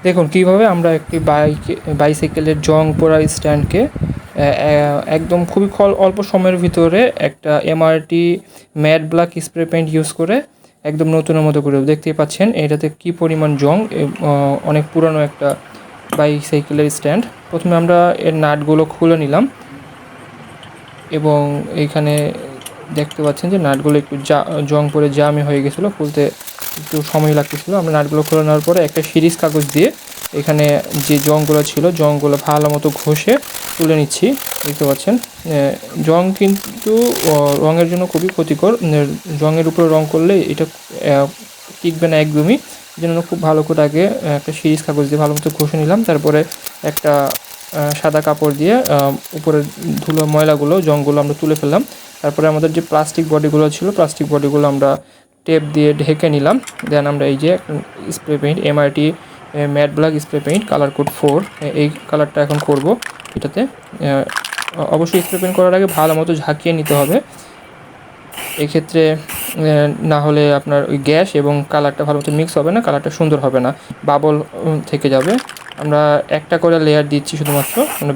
দেখুন কীভাবে আমরা একটি বাইসাইকেলের জং পোড়া স্ট্যান্ডকে একদম খুবই অল্প সময়ের ভিতরে একটা MRT matte black spray paint use করে একদম নতুনের মতো করে দেখতেই পাচ্ছেন এটাতে কি পরিমাণ জং। অনেক পুরানো একটা বাইসাইকেলের স্ট্যান্ড। প্রথমে আমরা এর নাটগুলো খুলে নিলাম এবং এইখানে দেখতে পাচ্ছেন যে নাটগুলো একটু জং পরে জামে হয়ে গেছিলো, খুলতে একটু সময় লাগতেছিলো। আমরা নাটগুলো খুলে নেওয়ার পরে একটা সিরিজ কাগজ দিয়ে এখানে যে জংগুলো ছিল জংগুলো ভালো মতো ঘষে তুলে নিচ্ছি। দেখতে পাচ্ছেন জং কিন্তু রঙের জন্য খুবই ক্ষতিকর। জংয়ের উপরে রং করলে এটা টিকবে না একদমই। এই জন্য খুব ভালো করে আগে একটা সিরিজ কাগজ দিয়ে ভালো মতো ঘষে নিলাম। তারপরে একটা সাদা কাপড় দিয়ে উপরে ধুলো ময়লাগুলো জংগুলো আমরা তুলে ফেললাম। তারপরে আমাদের যে প্লাস্টিক বডিগুলো আমরা টেপ দিয়ে ঢেকে নিলাম। দেন আমরা এই যে spray paint MRT matte black spray paint colour code 4 এই কালারটা এখন করব এটাতে। অবশ্যই স্প্রে পেইন্ট করার আগে ভালো মতো ঝাঁকিয়ে নিতে হবে, এক্ষেত্রে না হলে আপনার ওই গ্যাস এবং কালারটা ভালো মতো মিক্স হবে না, কালারটা সুন্দর হবে না, বাবল থেকে যাবে। আমরা একটা করে লেয়ার দিচ্ছি শুধুমাত্র, আমরা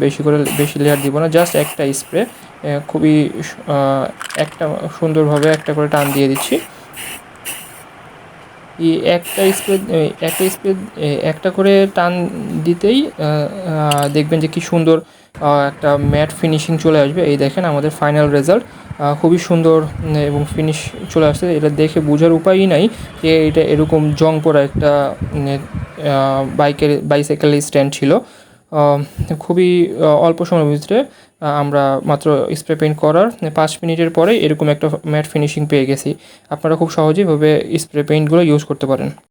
বেশি লেয়ার দিব না, জাস্ট একটা স্প্রে খুবই একটা সুন্দরভাবে একটা করে টান দিয়ে দিচ্ছি। এই একটা করে টান দিতেই দেখবেন যে কি সুন্দর একটা ম্যাট ফিনিশিং চলে আসবে। এই দেখেন আমাদের ফাইনাল রেজাল্ট খুবই সুন্দর এবং ফিনিশ চলে আসছে। এটা দেখে বোঝার উপায়ই নাই যে এটা এরকম জং পড়া একটা বাইসাইকেলের স্ট্যান্ড ছিল। খুবই অল্প সময়ের ভিতরে আমরা মাত্র স্প্রে পেইন্ট করার 5 মিনিটের পরে এরকম একটা ম্যাট ফিনিশিং পেয়ে গেছি। আপনারা খুব সহজেই ভাবে স্প্রে পেইন্টগুলো ইউজ করতে পারেন।